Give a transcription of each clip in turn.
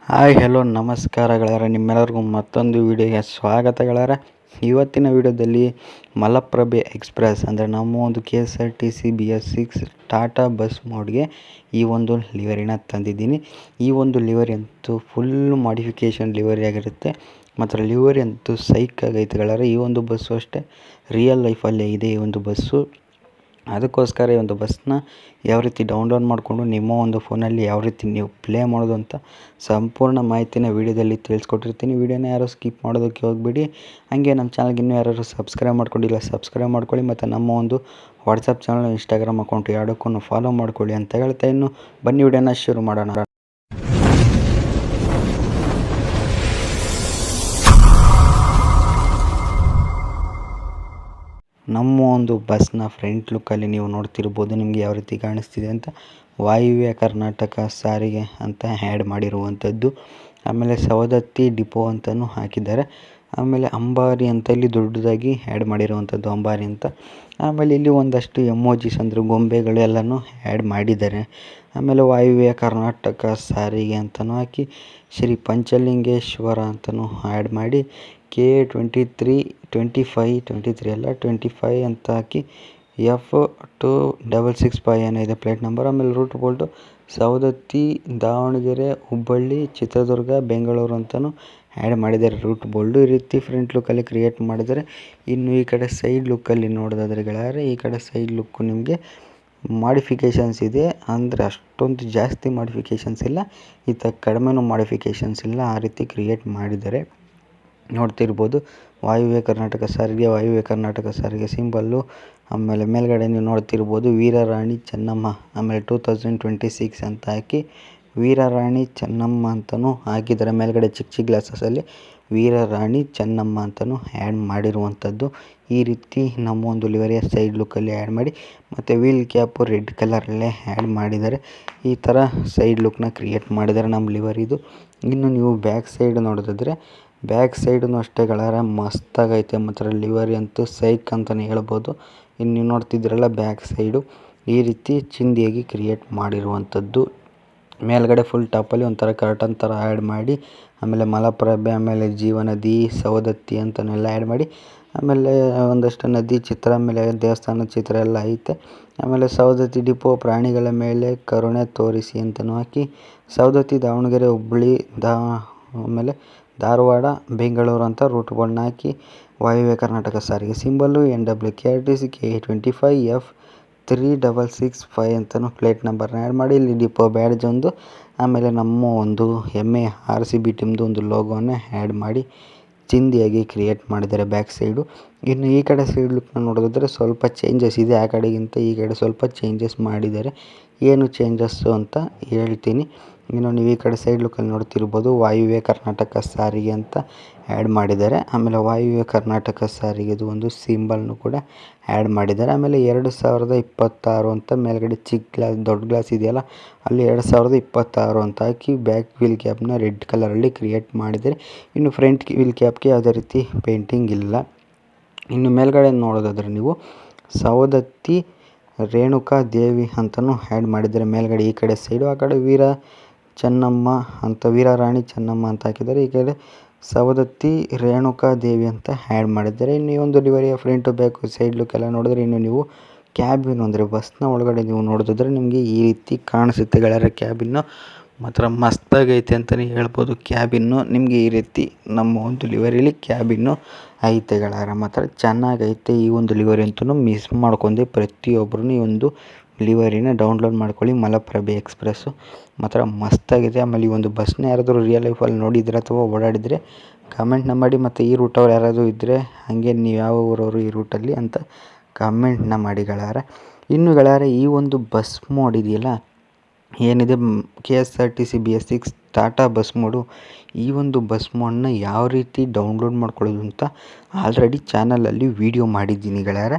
Hi hello ನಮಸ್ಕಾರ ಗೆಳೆಯರೆ, ನಿಮ್ಮೆಲ್ಲರಿಗೂ ಮತ್ತೊಂದು ವಿಡಿಯೋಗೆ ಸ್ವಾಗತ ಗೆಳೆಯರೆ. ಇವತ್ತಿನ ವಿಡಿಯೋದಲ್ಲಿ ಮಲಪ್ರಭೆ ಎಕ್ಸ್ಪ್ರೆಸ್ ಅಂದರೆ ನಮ್ಮ ಒಂದು KSRTC BS6 ಟಾಟಾ ಬಸ್ ಮೋಡ್ಗೆ ಈ ಒಂದು ಲಿವರಿನ ತಂದಿದ್ದೀನಿ. ಈ ಒಂದು ಲಿವರಿ ಅಂತೂ ಫುಲ್ ಮಾಡಿಫಿಕೇಷನ್ ಲಿವರಿ ಆಗಿರುತ್ತೆ ಮತ್ತು ಲಿವರಿ ಅಂತೂ ಸೈಕಾಗೈತೆ ಗೆಳೆಯರೆ. ಈ ಒಂದು ಬಸ್ಸು ಅಷ್ಟೇ ರಿಯಲ್ ಲೈಫಲ್ಲೇ ಇದೆ ಈ ಒಂದು ಬಸ್ಸು. ಅದಕ್ಕೋಸ್ಕರ ಈ ಒಂದು ಬಸ್ನ ಯಾವ ರೀತಿ ಡೌನ್ಲೋಡ್ ಮಾಡಿಕೊಂಡು ನಿಮ್ಮ ಒಂದು ಫೋನಲ್ಲಿ ಯಾವ ರೀತಿ ನೀವು ಪ್ಲೇ ಮಾಡೋದು ಅಂತ ಸಂಪೂರ್ಣ ಮಾಹಿತಿನ ವೀಡಿಯೋದಲ್ಲಿ ತಿಳಿಸ್ಕೊಟ್ಟಿರ್ತೀನಿ. ವೀಡಿಯೋನ ಯಾರು ಸ್ಕಿಪ್ ಮಾಡೋದಕ್ಕೆ ಹೋಗ್ಬಿಡಿ. ಹಾಗೆ ನಮ್ಮ ಚಾನಲ್ಗೆ ಇನ್ನೂ ಯಾರು ಸಬ್ಸ್ಕ್ರೈಬ್ ಮಾಡ್ಕೊಂಡಿಲ್ಲ ಸಬ್ಸ್ಕ್ರೈಬ್ ಮಾಡ್ಕೊಳ್ಳಿ ಮತ್ತು ನಮ್ಮ ಒಂದು ವಾಟ್ಸಪ್ ಚಾನಲ್, ಇನ್ಸ್ಟಾಗ್ರಾಮ್ ಅಕೌಂಟ್ ಎರಡಕ್ಕೂ ಫಾಲೋ ಮಾಡ್ಕೊಳ್ಳಿ ಅಂತ ಹೇಳ್ತಾ ಇನ್ನು ಬನ್ನಿ ವಿಡಿಯೋನ ಶುರು ಮಾಡೋಣ. ನಮ್ಮ ಒಂದು ಬಸ್ನ ಫ್ರಂಟ್ ಲುಕ್ಕಲ್ಲಿ ನೀವು ನೋಡ್ತಿರ್ಬೋದು, ನಿಮಗೆ ಯಾವ ರೀತಿ ಕಾಣಿಸ್ತಿದೆ ಅಂತ. ವಾಯುವ್ಯ ಕರ್ನಾಟಕ ಸಾರಿಗೆ ಅಂತ ಆ್ಯಡ್ ಮಾಡಿರುವಂಥದ್ದು. ಆಮೇಲೆ ಸವದತ್ತಿ ಡಿಪೋ ಅಂತಲೂ ಹಾಕಿದ್ದಾರೆ. ಆಮೇಲೆ ಅಂಬಾರಿ ಅಂತ ಇಲ್ಲಿ ದೊಡ್ಡದಾಗಿ ಆ್ಯಡ್ ಮಾಡಿರುವಂಥದ್ದು, ಅಂಬಾರಿ ಅಂತ. ಆಮೇಲೆ ಇಲ್ಲಿ ಒಂದಷ್ಟು ಎಮೋಜಿಸ್ ಅಂದರೆ ಗೊಂಬೆಗಳು ಎಲ್ಲನೂ ಆ್ಯಡ್ ಮಾಡಿದ್ದಾರೆ. ಆಮೇಲೆ ವಾಯುವ್ಯ ಕರ್ನಾಟಕ ಸಾರಿಗೆ ಅಂತಲೂ ಹಾಕಿ ಶ್ರೀ ಪಂಚಲಿಂಗೇಶ್ವರ ಅಂತಲೂ ಆ್ಯಡ್ ಮಾಡಿ K23 ಅಂತ ಹಾಕಿ F2665 ಏನೋ ಇದೆ ಪ್ಲೇಟ್ ನಂಬರ್. ಆಮೇಲೆ ರೂಟ್ ಬೋಲ್ಟು ಸವದತ್ತಿ, ದಾವಣಗೆರೆ, ಹುಬ್ಬಳ್ಳಿ, ಚಿತ್ರದುರ್ಗ, ಬೆಂಗಳೂರು ಅಂತಲೂ ಆ್ಯಡ್ ಮಾಡಿದ್ದಾರೆ ರೂಟ್ ಬೋಲ್ಡು. ಈ ರೀತಿ ಫ್ರಂಟ್ ಲುಕ್ಕಲ್ಲಿ ಕ್ರಿಯೇಟ್ ಮಾಡಿದ್ದಾರೆ. ಇನ್ನು ಈ ಕಡೆ ಸೈಡ್ ಲುಕ್ಕಲ್ಲಿ ನೋಡೋದಾದ್ರೆ ಗೆಳೆಯರೆ, ಈ ಕಡೆ ಸೈಡ್ ಲುಕ್ಕು ನಿಮಗೆ ಮಾಡಿಫಿಕೇಷನ್ಸ್ ಇದೆ. ಅಂದರೆ ಅಷ್ಟೊಂದು ಜಾಸ್ತಿ ಮಾಡಿಫಿಕೇಷನ್ಸ್ ಇಲ್ಲ, ಕಡಿಮೆನೂ ಮಾಡಿಫಿಕೇಷನ್ಸ್ ಇಲ್ಲ, ಆ ರೀತಿ ಕ್ರಿಯೇಟ್ ಮಾಡಿದ್ದಾರೆ. ನೋಡ್ತಿರ್ಬೋದು ವಾಯುವ್ಯ ಕರ್ನಾಟಕ ಸಾರಿಗೆ ಸಿಂಬಲ್ಲು. ಆಮೇಲೆ ಮೇಲ್ಗಡೆ ನೀವು ನೋಡ್ತಿರ್ಬೋದು ವೀರರಾಣಿ ಚೆನ್ನಮ್ಮ, ಆಮೇಲೆ 2026 ಅಂತ ಹಾಕಿ ವೀರರಾಣಿ ಚೆನ್ನಮ್ಮ ಅಂತಲೂ ಹಾಕಿದ್ದಾರೆ. ಮೇಲ್ಗಡೆ ಚಿಕ್ಕ ಗ್ಲಾಸಸಲ್ಲಿ ವೀರರಾಣಿ ಚೆನ್ನಮ್ಮ ಅಂತಲೂ ಆ್ಯಡ್ ಮಾಡಿರುವಂಥದ್ದು. ಈ ರೀತಿ ನಮ್ಮ ಒಂದು ಲಿವರಿಯ ಸೈಡ್ ಲುಕ್ಕಲ್ಲಿ ಆ್ಯಡ್ ಮಾಡಿ ಮತ್ತು ವೀಲ್ ಕ್ಯಾಪು ರೆಡ್ ಕಲರಲ್ಲೇ ಆ್ಯಡ್ ಮಾಡಿದ್ದಾರೆ. ಈ ಥರ ಸೈಡ್ ಲುಕ್ನ ಕ್ರಿಯೇಟ್ ಮಾಡಿದ್ದಾರೆ ನಮ್ಮ ಲಿವರಿದು. ಇನ್ನು ನೀವು ಬ್ಯಾಕ್ ಸೈಡ್ ನೋಡೋದಾದರೆ ಬ್ಯಾಕ್ ಸೈಡೂ ಅಷ್ಟೇ ಗೆಳೆಯರೆ ಮಸ್ತಾಗೈತೆ. ಮತ್ತು ಲಿವರಿ ಅಂತೂ ಸೈಕ್ ಅಂತಲೇ ಹೇಳ್ಬೋದು. ಇನ್ನು ನೀವು ನೋಡ್ತಿದ್ದೀರಲ್ಲ ಬ್ಯಾಕ್ ಸೈಡು ಈ ರೀತಿ ಚಿಂದಿಯಾಗಿ ಕ್ರಿಯೇಟ್ ಮಾಡಿರುವಂಥದ್ದು. ಮೇಲ್ಗಡೆ ಫುಲ್ ಟಾಪಲ್ಲಿ ಒಂಥರ ಕರ್ಟನ್ ಥರ ಆ್ಯಡ್ ಮಾಡಿ, ಆಮೇಲೆ ಮಲಪ್ರಭೆ, ಆಮೇಲೆ ಜೀವನದಿ, ಸವದತ್ತಿ ಅಂತನೆಲ್ಲ ಆ್ಯಡ್ ಮಾಡಿ, ಆಮೇಲೆ ಒಂದಷ್ಟು ನದಿ ಚಿತ್ರ, ಆಮೇಲೆ ದೇವಸ್ಥಾನದ ಚಿತ್ರ ಎಲ್ಲ ಐತೆ. ಆಮೇಲೆ ಸವದತ್ತಿ ಡಿಪೋ ಪ್ರಾಣಿಗಳ ಮೇಲೆ ಕರುಣೆ ತೋರಿಸಿ ಅಂತಲೂ ಹಾಕಿ ಸವದತ್ತಿ, ದಾವಣಗೆರೆ, ಹುಬ್ಬಳ್ಳಿ, ಆಮೇಲೆ ಧಾರವಾಡ, ಬೆಂಗಳೂರು ಅಂತ ರೂಟ್ ಬೋರ್ಡ್ನ ಹಾಕಿ ವಾಯುವ್ಯ ಕರ್ನಾಟಕ ಸಾರಿಗೆ ಸಿಂಬಲ್ಲು NWKRTC K25 F3665 ಅಂತಲೂ ಪ್ಲೇಟ್ ನಂಬರ್ನ ಆ್ಯಡ್ ಮಾಡಿ ಇಲ್ಲಿ ಡಿಪೋ ಬ್ಯಾಡ್ಜ್ ಒಂದು, ಆಮೇಲೆ ನಮ್ಮ ಒಂದು RCB ಟೀಮ್ದು ಒಂದು ಲೋಗೋನ ಆ್ಯಡ್ ಮಾಡಿ ಚಿಂದಿಯಾಗಿ ಕ್ರಿಯೇಟ್ ಮಾಡಿದ್ದಾರೆ ಬ್ಯಾಕ್ ಸೈಡು. ಇನ್ನು ಈ ಕಡೆ ಸೈಡ್ ಲುಕ್ನ ನೋಡೋದಾದರೆ ಸ್ವಲ್ಪ ಚೇಂಜಸ್ ಇದೆ, ಆ ಕಡೆಗಿಂತ ಈ ಕಡೆ ಸ್ವಲ್ಪ ಚೇಂಜಸ್ ಮಾಡಿದ್ದಾರೆ. ಏನು ಚೇಂಜಸ್ಸು ಅಂತ ಹೇಳ್ತೀನಿ. ಇನ್ನು ನೀವು ಈ ಕಡೆ ಸೈಡ್ ಲುಕ್ಕಲ್ಲಿ ನೋಡ್ತಿರ್ಬೋದು ವಾಯುವ್ಯ ಕರ್ನಾಟಕ ಸಾರಿಗೆ ಅಂತ ಆ್ಯಡ್ ಮಾಡಿದ್ದಾರೆ. ಆಮೇಲೆ ವಾಯುವ್ಯ ಕರ್ನಾಟಕ ಸಾರಿಗೆದು ಒಂದು ಸಿಂಬಲ್ನು ಕೂಡ ಆ್ಯಡ್ ಮಾಡಿದ್ದಾರೆ. ಆಮೇಲೆ 2026 ಅಂತ ಮೇಲ್ಗಡೆ ಚಿಕ್ಕ ಗ್ಲಾಸ್ ದೊಡ್ಡ ಗ್ಲಾಸ್ ಇದೆಯಲ್ಲ ಅಲ್ಲಿ 2026 ಅಂತ ಹಾಕಿ ಬ್ಯಾಕ್ ವೀಲ್ ಕ್ಯಾಪ್ನ ರೆಡ್ ಕಲರಲ್ಲಿ ಕ್ರಿಯೇಟ್ ಮಾಡಿದ್ದಾರೆ. ಇನ್ನು ಫ್ರಂಟ್ ವೀಲ್ ಕ್ಯಾಪ್ಗೆ ಯಾವುದೇ ರೀತಿ ಪೇಂಟಿಂಗ್ ಇಲ್ಲ. ಇನ್ನು ಮೇಲ್ಗಡೆ ನೋಡೋದಾದರೆ ನೀವು ಸವದತ್ತಿ ರೇಣುಕಾ ದೇವಿ ಅಂತಲೂ ಆ್ಯಡ್ ಮಾಡಿದ್ದಾರೆ ಮೇಲ್ಗಡೆ ಈ ಕಡೆ ಸೈಡು. ಆ ಕಡೆ ವೀರರಾಣಿ ಚೆನ್ನಮ್ಮ ಅಂತ ಹಾಕಿದ್ದಾರೆ. ಈ ಕಡೆ ಸವದತ್ತಿ ರೇಣುಕಾ ದೇವಿ ಅಂತ ಆ್ಯಡ್ ಮಾಡಿದ್ದಾರೆ. ಇನ್ನು ಈ ಒಂದು ಲಿವರಿಯ ಫ್ರಂಟು ಬ್ಯಾಕು ಸೈಡ್ ಲುಕ್ ಎಲ್ಲ ನೋಡಿದ್ರೆ, ಇನ್ನು ನೀವು ಕ್ಯಾಬಿನ್ ಅಂದರೆ ಬಸ್ನ ಒಳಗಡೆ ನೀವು ನೋಡೋದಾದ್ರೆ ನಿಮಗೆ ಈ ರೀತಿ ಕಾಣಿಸುತ್ತೆ ಗೆಳೆಯರೆ. ಕ್ಯಾಬಿನ್ನು ಮಾತ್ರ ಮಸ್ತಾಗೈತೆ ಅಂತಲೇ ಹೇಳ್ಬೋದು. ಕ್ಯಾಬಿನ್ನು ನಿಮಗೆ ಈ ರೀತಿ ನಮ್ಮ ಒಂದು ಲಿವರಿಲಿ ಕ್ಯಾಬಿನ್ನು ಐತೆ ಗೆಳೆಯರೆ, ಮಾತ್ರ ಚೆನ್ನಾಗೈತೆ. ಈ ಒಂದು ಲಿವರಿ ಅಂತೂ ಮಿಸ್ ಮಾಡ್ಕೊಂಡೆ ಪ್ರತಿಯೊಬ್ಬರೂ ಈ ಒಂದು ಲಿವರಿನ ಡೌನ್ಲೋಡ್ ಮಾಡ್ಕೊಳ್ಳಿ. ಮಲಪ್ರಭೆ ಎಕ್ಸ್ಪ್ರೆಸ್ಸು ಮಾತ್ರ ಮಸ್ತಾಗಿದೆ. ಆಮೇಲೆ ಈ ಒಂದು ಬಸ್ನ ಯಾರಾದರೂ ರಿಯಲ್ ಲೈಫಲ್ಲಿ ನೋಡಿದರೆ ಅಥವಾ ಓಡಾಡಿದರೆ ಕಮೆಂಟ್ನ ಮಾಡಿ. ಮತ್ತು ಈ ರೂಟವ್ರು ಯಾರಾದರೂ ಇದ್ದರೆ ಹಾಗೆ ನೀವು ಯಾವ ಊರವರು ಈ ರೂಟಲ್ಲಿ ಅಂತ ಕಮೆಂಟ್ನ ಮಾಡಿ ಗೆಳೆಯರೆ. ಇನ್ನು ಗೆಳೆಯರೆ ಈ ಒಂದು ಬಸ್ ಮೋಡ್ ಇದೆಯಲ್ಲ ಏನಿದೆ KSRTC BS6 Tata bus mode, ಈ ಒಂದು ಬಸ್ ಮೋಡನ್ನ ಯಾವ ರೀತಿ ಡೌನ್ಲೋಡ್ ಮಾಡ್ಕೊಳ್ಳೋದು ಅಂತ ಆಲ್ರೆಡಿ ಚಾನಲಲ್ಲಿ ವೀಡಿಯೋ ಮಾಡಿದ್ದೀನಿ ಗೆಳೆಯರೆ.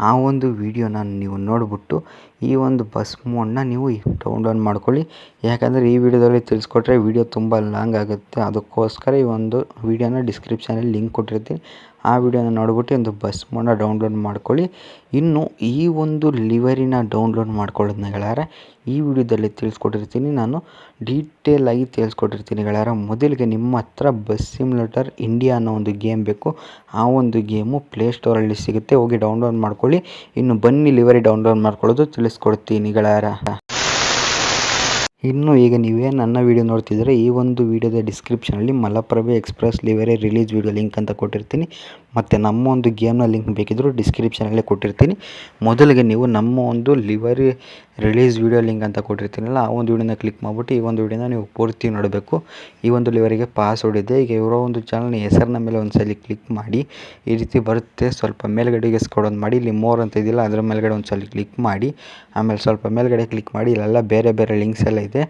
ಆ ಒಂದು ವಿಡಿಯೋನ ನೀವು ನೋಡಿಬಿಟ್ಟು ಈ ಒಂದು ಬಸ್ ಮೋಡ್ನ ನೀವು ಡೌನ್ಲೋಡ್ ಮಾಡ್ಕೊಳ್ಳಿ. ಯಾಕಂದರೆ ಈ ವಿಡಿಯೋದಲ್ಲಿ ತಿಳಿಸ್ಕೊಟ್ರೆ ವಿಡಿಯೋ ತುಂಬ ಲಾಂಗ್ ಆಗುತ್ತೆ. ಅದಕ್ಕೋಸ್ಕರ ಈ ಒಂದು ವಿಡಿಯೋನ ಡಿಸ್ಕ್ರಿಪ್ಷನಲ್ಲಿ ಲಿಂಕ್ ಕೊಟ್ಟಿರ್ತೀನಿ. ಆ ವಿಡಿಯೋನ ನೋಡಿಬಿಟ್ಟು ಒಂದು ಬಸ್ ಮೋಡ್ನ ಡೌನ್ಲೋಡ್ ಮಾಡ್ಕೊಳ್ಳಿ. ಇನ್ನು ಈ ಒಂದು ಲಿವರಿನ ಡೌನ್ಲೋಡ್ ಮಾಡ್ಕೊಳ್ಳೋದನ್ನ ಗೆಳೆಯರೆ ಈ ವಿಡಿಯೋದಲ್ಲಿ ತಿಳಿಸ್ಕೊಟ್ಟಿರ್ತೀನಿ. ನಾನು ಡೀಟೇಲ್ ಆಗಿ ತಿಳಿಸ್ಕೊಟ್ಟಿರ್ತೀನಿ ಗೆಳೆಯರೆ. ಮೊದಲಿಗೆ ನಿಮ್ಮ ಹತ್ರ ಬಸ್ ಸಿಮ್ಯುಲೇಟರ್ ಇಂಡಿಯಾ ಅನ್ನೋ ಒಂದು ಗೇಮ್ ಬೇಕು. ಆ ಒಂದು ಗೇಮು ಪ್ಲೇಸ್ಟೋರಲ್ಲಿ ಸಿಗುತ್ತೆ, ಹೋಗಿ ಡೌನ್ಲೋಡ್ ಮಾಡ್ಕೊಳ್ಳಿ. ಇನ್ನು ಬನ್ನಿ ಲಿವರಿ ಡೌನ್ಲೋಡ್ ಮಾಡ್ಕೊಳ್ಳೋದು ತಿಳಿಸ್ಕೊಡ್ತೀನಿ ಗೆಳೆಯರೆ. ಇನ್ನು ಈಗ ನೀವೇ ನನ್ನ ವಿಡಿಯೋ ನೋಡ್ತಿದ್ದರೆ ಈ ಒಂದು ವಿಡಿಯೋದ ಡಿಸ್ಕ್ರಿಪ್ಷನಲ್ಲಿ Malaprabha express delivery release video link ಅಂತ ಕೊಟ್ಟಿರ್ತೀನಿ. ಮತ್ತು ನಮ್ಮ ಒಂದು ಗೇಮ್ನ ಲಿಂಕ್ ಬೇಕಿದ್ದರೂ ಡಿಸ್ಕ್ರಿಪ್ಷನಲ್ಲೇ ಕೊಟ್ಟಿರ್ತೀನಿ. ಮೊದಲಿಗೆ ನೀವು ನಮ್ಮ ಒಂದು ಲಿವರಿ ರಿಲೀಸ್ ವಿಡಿಯೋ ಲಿಂಕ್ ಅಂತ ಕೊಟ್ಟಿರ್ತೀನಲ್ಲ ಆ ಒಂದು ವಿಡಿಯೋನ ಕ್ಲಿಕ್ ಮಾಡಿಬಿಟ್ಟು ಈ ಒಂದು ವಿಡಿಯೋನ ನೀವು ಪೂರ್ತಿ ನೋಡಬೇಕು. ಈ ಒಂದು ಲಿವರಿಗೆ ಪಾಸ್ವರ್ಡ್ ಇದೆ. ಈಗ ಇವರ ಒಂದು ಚಾನಲ್ನ ಹೆಸರಿನ ಮೇಲೆ ಒಂದು ಸಲ ಕ್ಲಿಕ್ ಮಾಡಿ ಈ ರೀತಿ ಬರುತ್ತೆ. ಸ್ವಲ್ಪ ಮೇಲ್ಗಡೆಗೆ ಸ್ಕ್ರೋಲ್ ಮಾಡಿ ಇಲ್ಲಿ ಮೋರ್ ಅಂತ ಇದೆಯಲ್ಲ ಅದರ ಮೇಲ್ಗಡೆ ಒಂದು ಸಲ ಕ್ಲಿಕ್ ಮಾಡಿ ಆಮೇಲೆ ಸ್ವಲ್ಪ ಮೇಲ್ಗಡೆ ಕ್ಲಿಕ್ ಮಾಡಿ ಇಲ್ಲೆಲ್ಲ ಬೇರೆ ಬೇರೆ ಲಿಂಕ್ಸ್ ಎಲ್ಲ ಇದೆ.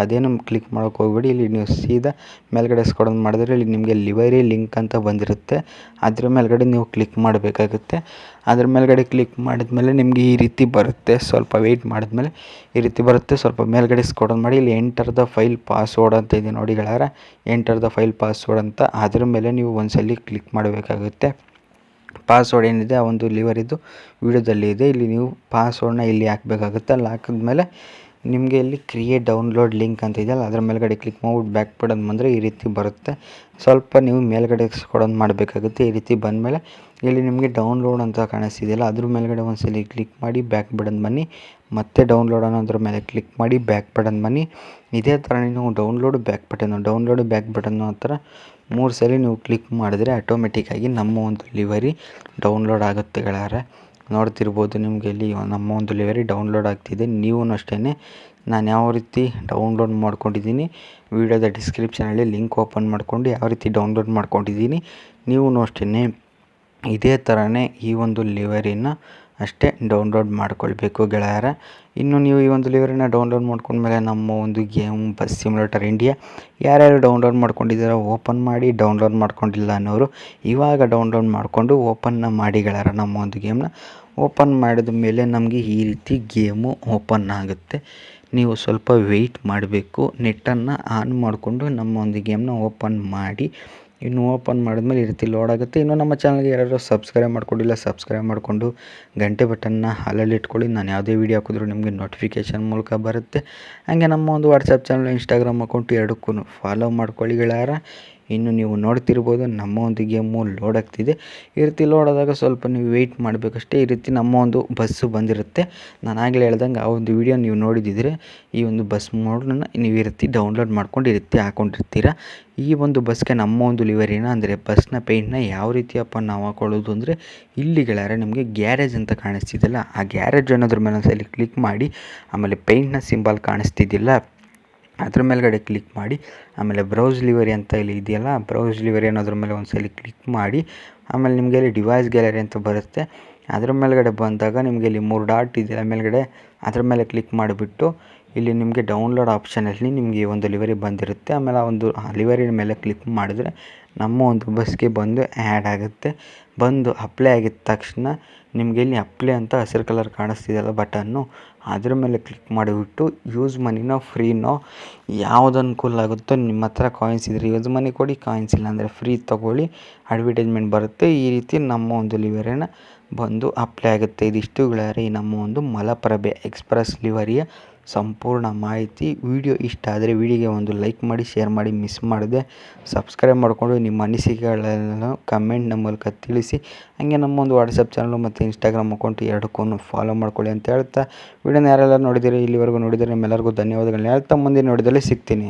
ಅದೇನು ಕ್ಲಿಕ್ ಮಾಡೋಕೆ ಹೋಗ್ಬೇಡಿ. ಇಲ್ಲಿ ನೀವು ಸೀದಾ ಮೇಲ್ಗಡೆ ಸ್ಕ್ರೋಲ್ ಮಾಡಿದ್ರೆ ಇಲ್ಲಿ ನಿಮಗೆ ಲಿವರಿ ಲಿಂಕ್ ಅಂತ ಬಂದಿರುತ್ತೆ. ಅದ್ರ ಮೇಲ್ಗಡೆ ನೀವು ಕ್ಲಿಕ್ ಮಾಡಬೇಕಾಗುತ್ತೆ. ಅದ್ರ ಮೇಲ್ಗಡೆ ಕ್ಲಿಕ್ ಮಾಡಿದ್ಮೇಲೆ ನಿಮಗೆ ಈ ರೀತಿ ಬರುತ್ತೆ. ಸ್ವಲ್ಪ ವೆಯ್ಟ್ ಮಾಡಿದ್ಮೇಲೆ ಈ ರೀತಿ ಬರುತ್ತೆ. ಸ್ವಲ್ಪ ಮೇಲ್ಗಡೆ ಸ್ಕ್ರೋಲ್ ಮಾಡಿ ಇಲ್ಲಿ ಎಂಟರ್ ದ ಫೈಲ್ ಪಾಸ್ವರ್ಡ್ ಅಂತ ಇದೆ ನೋಡಿ ಗೆಳೆಯರೆ, ಎಂಟರ್ ದ ಫೈಲ್ ಪಾಸ್ವರ್ಡ್ ಅಂತ. ಅದ್ರ ಮೇಲೆ ನೀವು ಒಂದ್ಸಲಿ ಕ್ಲಿಕ್ ಮಾಡಬೇಕಾಗುತ್ತೆ. ಪಾಸ್ವರ್ಡ್ ಏನಿದೆ ಆ ಒಂದು ಲಿವರಿದ್ದು ವಿಡಿಯೋದಲ್ಲಿ ಇದೆ. ಇಲ್ಲಿ ನೀವು ಪಾಸ್ವರ್ಡ್ನ ಇಲ್ಲಿ ಹಾಕಬೇಕಾಗುತ್ತೆ. ಅಲ್ಲಿ ಹಾಕಿದ್ಮೇಲೆ ನಿಮಗೆ ಇಲ್ಲಿ ಕ್ರಿಯೇಟ್ ಡೌನ್ಲೋಡ್ ಲಿಂಕ್ ಅಂತ ಇದೆಯಲ್ಲ ಅದರ ಮೇಲ್ಗಡೆ ಕ್ಲಿಕ್ ಮಾಡ್ಬಿಟ್ಟು ಬ್ಯಾಕ್ ಬಟನ್ ಬಂದರೆ ಈ ರೀತಿ ಬರುತ್ತೆ. ಸ್ವಲ್ಪ ನೀವು ಮೇಲ್ಗಡೆ ಸ್ಕ್ರೋಲ್ ಮಾಡಬೇಕಾಗುತ್ತೆ. ಈ ರೀತಿ ಬಂದಮೇಲೆ ಇಲ್ಲಿ ನಿಮಗೆ ಡೌನ್ಲೋಡ್ ಅಂತ ಕಾಣಿಸ್ತಿದೆಯಲ್ಲ ಅದ್ರ ಮೇಲ್ಗಡೆ ಒಂದ್ಸಲಿ ಕ್ಲಿಕ್ ಮಾಡಿ ಬ್ಯಾಕ್ ಬಟನ್ ಬನ್ನಿ. ಮತ್ತೆ ಡೌನ್ಲೋಡ್ ಅನ್ನೋದ್ರ ಮೇಲೆ ಕ್ಲಿಕ್ ಮಾಡಿ ಬ್ಯಾಕ್ ಬಟನ್ ಬನ್ನಿ. ಇದೇ ಥರ ನೀವು ಡೌನ್ಲೋಡ್ ಬ್ಯಾಕ್ ಬಟನ್ನು ಆ ಥರ 3 ಸಲ ನೀವು ಕ್ಲಿಕ್ ಮಾಡಿದ್ರೆ ಆಟೋಮೆಟಿಕ್ಕಾಗಿ ನಮ್ಮ ಒಂದು ಲಿವರಿ ಡೌನ್ಲೋಡ್ ಆಗುತ್ತೆ ಗೆಳೆಯರೆ. ನೋಡ್ತಿರ್ಬೋದು ನಿಮಗೆ ಇಲ್ಲಿ ನಮ್ಮ ಒಂದು ಲಿವರಿ ಡೌನ್ಲೋಡ್ ಆಗ್ತಿದೆ. ನೀವು ಅಷ್ಟೇ ನಾನು ಯಾವ ರೀತಿ ಡೌನ್ಲೋಡ್ ಮಾಡ್ಕೊಂಡಿದ್ದೀನಿ ವಿಡಿಯೋದ ಡಿಸ್ಕ್ರಿಪ್ಷನಲ್ಲಿ ಲಿಂಕ್ ಓಪನ್ ಮಾಡ್ಕೊಂಡು ಯಾವ ರೀತಿ ಡೌನ್ಲೋಡ್ ಮಾಡ್ಕೊಂಡಿದ್ದೀನಿ ನೀವು ಅಷ್ಟೇ ಇದೇ ಥರನೇ ಈ ಒಂದು ಲಿವರಿನ ಅಷ್ಟೇ ಡೌನ್ಲೋಡ್ ಮಾಡ್ಕೊಳ್ಬೇಕು ಗೆಳೆಯರೆ. ಇನ್ನು ನೀವು ಈ ಒಂದು ಲಿವರಿನ ಡೌನ್ಲೋಡ್ ಮಾಡ್ಕೊಂಡ್ಮೇಲೆ ನಮ್ಮ ಒಂದು ಗೇಮ್ ಬಸ್ ಸಿಮ್ಯುಲೇಟರ್ ಇಂಡಿಯಾ ಯಾರ್ಯಾರು ಡೌನ್ಲೋಡ್ ಮಾಡ್ಕೊಂಡಿದ್ದಾರೋ ಓಪನ್ ಮಾಡಿ, ಡೌನ್ಲೋಡ್ ಮಾಡ್ಕೊಂಡಿಲ್ಲ ಅನ್ನೋರು ಇವಾಗ ಡೌನ್ಲೋಡ್ ಮಾಡಿಕೊಂಡು ಓಪನ್ನ ಮಾಡಿ ಗೆಳೆಯರೆ. ನಮ್ಮ ಒಂದು ಗೇಮ್ನ ಓಪನ್ ಮಾಡಿದ ಮೇಲೆ ನಮಗೆ ಈ ರೀತಿ ಗೇಮು ಓಪನ್ ಆಗುತ್ತೆ. ನೀವು ಸ್ವಲ್ಪ ವೆಯ್ಟ್ ಮಾಡಬೇಕು. ನೆಟ್ಟನ್ನು ಆನ್ ಮಾಡಿಕೊಂಡು ನಮ್ಮ ಒಂದು ಗೇಮ್ನ ಓಪನ್ ಮಾಡಿ. ಇನ್ನು ಓಪನ್ ಮಾಡಿದ್ಮೇಲೆ ಈ ರೀತಿ ಲೋಡ್ ಆಗುತ್ತೆ. ಇನ್ನು ನಮ್ಮ ಚಾನಲ್ಗೆ ಯಾರಾದರೂ ಸಬ್ಸ್ಕ್ರೈಬ್ ಮಾಡ್ಕೊಂಡಿಲ್ಲ ಸಬ್ಸ್ಕ್ರೈಬ್ ಮಾಡಿಕೊಂಡು ಗಂಟೆ ಬಟನ್ನ ಹಾಲಲ್ಲಿ ಇಟ್ಕೊಳ್ಳಿ. ನಾನು ಯಾವುದೇ ವೀಡಿಯೋ ಹಾಕಿದ್ರೂ ನಿಮಗೆ ನೋಟಿಫಿಕೇಷನ್ ಮೂಲಕ ಬರುತ್ತೆ. ಹಾಗೆ ನಮ್ಮ ಒಂದು ವಾಟ್ಸಪ್ ಚಾನಲ್, ಇನ್ಸ್ಟಾಗ್ರಾಮ್ ಅಕೌಂಟ್ ಎರಡಕ್ಕೂ ಫಾಲೋ ಮಾಡ್ಕೊಳ್ಳಿ ಗೆಳೆಯರೆ. ಇನ್ನು ನೀವು ನೋಡ್ತಿರ್ಬೋದು ನಮ್ಮ ಒಂದು ಗೇಮು ಲೋಡ್ ಆಗ್ತಿದೆ. ಈ ರೀತಿ ಲೋಡ್ ಆದಾಗ ಸ್ವಲ್ಪ ನೀವು ವೆಯ್ಟ್ ಮಾಡಬೇಕಷ್ಟೇ. ಈ ರೀತಿ ನಮ್ಮ ಒಂದು ಬಸ್ಸು ಬಂದಿರುತ್ತೆ. ನಾನು ಆಗಲೇ ಹೇಳ್ದಂಗೆ ಆ ಒಂದು ವಿಡಿಯೋ ನೀವು ನೋಡಿದ್ದಿದ್ರೆ ಈ ಒಂದು ಬಸ್ ಮೋಡನ್ನ ನೀವು ಈ ರೀತಿ ಡೌನ್ಲೋಡ್ ಮಾಡ್ಕೊಂಡು ಈ ರೀತಿ ಹಾಕ್ಕೊಂಡಿರ್ತೀರ. ಈ ಒಂದು ಬಸ್ಗೆ ನಮ್ಮ ಒಂದು ಲಿವರಿನ ಅಂದರೆ ಬಸ್ನ ಪೇಂಟ್ನ ಯಾವ ರೀತಿಯಪ್ಪ ನಾವು ಹಾಕೊಳ್ಳೋದು ಅಂದರೆ ಇಲ್ಲಿ ಗೆಳೆಯರೆ ನಿಮಗೆ ಗ್ಯಾರೇಜ್ ಅಂತ ಕಾಣಿಸ್ತಿದೆಯಲ್ಲ ಆ ಗ್ಯಾರೇಜ್ ಅನ್ನೋದ್ರ ಮೇಲೆ ಒಂದ್ಸಲಿ ಕ್ಲಿಕ್ ಮಾಡಿ ಆಮೇಲೆ ಪೇಂಟ್ನ ಸಿಂಬಲ್ ಕಾಣಿಸ್ತಿದ್ದಿಲ್ಲ ಅದ್ರ ಮೇಲ್ಗಡೆ ಕ್ಲಿಕ್ ಮಾಡಿ ಆಮೇಲೆ ಬ್ರೌಸ್ ಲಿವರಿ ಅಂತ ಇಲ್ಲಿ ಇದೆಯಲ್ಲ ಬ್ರೌಸ್ ಲಿವರಿ ಅನ್ನೋದ್ರ ಮೇಲೆ ಒಂದ್ಸಲಿ ಕ್ಲಿಕ್ ಮಾಡಿ ಆಮೇಲೆ ನಿಮಗೆ ಇಲ್ಲಿ ಡಿವೈಸ್ ಗ್ಯಾಲರಿ ಅಂತ ಬರುತ್ತೆ. ಅದ್ರ ಮೇಲ್ಗಡೆ ಬಂದಾಗ ನಿಮಗೆ ಇಲ್ಲಿ 3 ಡಾಟ್ ಇದೆಯಲ್ಲ ಮೇಲ್ಗಡೆ ಅದ್ರ ಮೇಲೆ ಕ್ಲಿಕ್ ಮಾಡಿಬಿಟ್ಟು ಇಲ್ಲಿ ನಿಮಗೆ ಡೌನ್ಲೋಡ್ ಆಪ್ಷನಲ್ಲಿ ನಿಮಗೆ ಒಂದು ಲಿವರಿ ಬಂದಿರುತ್ತೆ. ಆಮೇಲೆ ಆ ಒಂದು ಲಿವರಿ ಮೇಲೆ ಕ್ಲಿಕ್ ಮಾಡಿದ್ರೆ ನಮ್ಮ ಒಂದು ಬಸ್ಗೆ ಬಂದು ಆ್ಯಡ್ ಆಗುತ್ತೆ. ಬಂದು ಅಪ್ಲೈ ಆಗಿದ ತಕ್ಷಣ ನಿಮಗೆ ಇಲ್ಲಿ ಅಪ್ಲೈ ಅಂತ ಹಸಿರು ಕಲರ್ ಕಾಣಿಸ್ತಿದೆಯಲ್ಲ ಬಟನ್ನು ಅದ್ರ ಮೇಲೆ ಕ್ಲಿಕ್ ಮಾಡಿಬಿಟ್ಟು ಯೂಸ್ ಮನಿನೋ ಫ್ರೀನೋ ಯಾವ್ದು ಅನುಕೂಲ ಆಗುತ್ತೋ ನಿಮ್ಮ ಹತ್ರ ಕಾಯಿನ್ಸ್ ಇದ್ದರೆ ಯೂಸ್ ಮನಿ ಕೊಡಿ, ಕಾಯಿನ್ಸ್ ಇಲ್ಲ ಅಂದರೆ ಫ್ರೀ ತೊಗೊಳ್ಳಿ. ಅಡ್ವರ್ಟೈಸ್ಮೆಂಟ್ ಬರುತ್ತೆ. ಈ ರೀತಿ ನಮ್ಮ ಒಂದು ಲಿವರಿನ ಬಂದು ಅಪ್ಲೈ ಆಗುತ್ತೆ. ಇದಿಷ್ಟು ಗೆಳೆಯರೆ ಈ ನಮ್ಮ ಒಂದು ಮಲಪ್ರಭೆ ಎಕ್ಸ್ಪ್ರೆಸ್ ಲಿವರಿಯ ಸಂಪೂರ್ಣ ಮಾಹಿತಿ. ವಿಡಿಯೋ ಇಷ್ಟ ಆದರೆ ವಿಡಿಯೋಗೆ ಒಂದು ಲೈಕ್ ಮಾಡಿ, ಶೇರ್ ಮಾಡಿ, ಮಿಸ್ ಮಾಡದೆ ಸಬ್ಸ್ಕ್ರೈಬ್ ಮಾಡಿಕೊಂಡು ನಿಮ್ಮ ಅನಿಸಿಕೆಗಳನ್ನು ಕಮೆಂಟ್ನ ಮೂಲಕ ತಿಳಿಸಿ. ಹಾಗೆ ನಮ್ಮ ಒಂದು ವಾಟ್ಸಪ್ ಚಾನಲ್ ಮತ್ತು ಇನ್ಸ್ಟಾಗ್ರಾಮ್ ಅಕೌಂಟ್ ಎರಡಕ್ಕೂ ಫಾಲೋ ಮಾಡ್ಕೊಳ್ಳಿ ಅಂತ ಹೇಳ್ತಾ ವಿಡಿಯೋನ ಯಾರೆಲ್ಲ ನೋಡಿದ್ದೀರಿ ಇಲ್ಲಿವರೆಗೂ ನೋಡಿದರೆ ನಿಮ್ಮೆಲ್ಲರಿಗೂ ಧನ್ಯವಾದಗಳನ್ನ ಹೇಳ್ತಾ ಮುಂದೆ ನೋಡಿದಲ್ಲಿ ಸಿಗ್ತೀನಿ.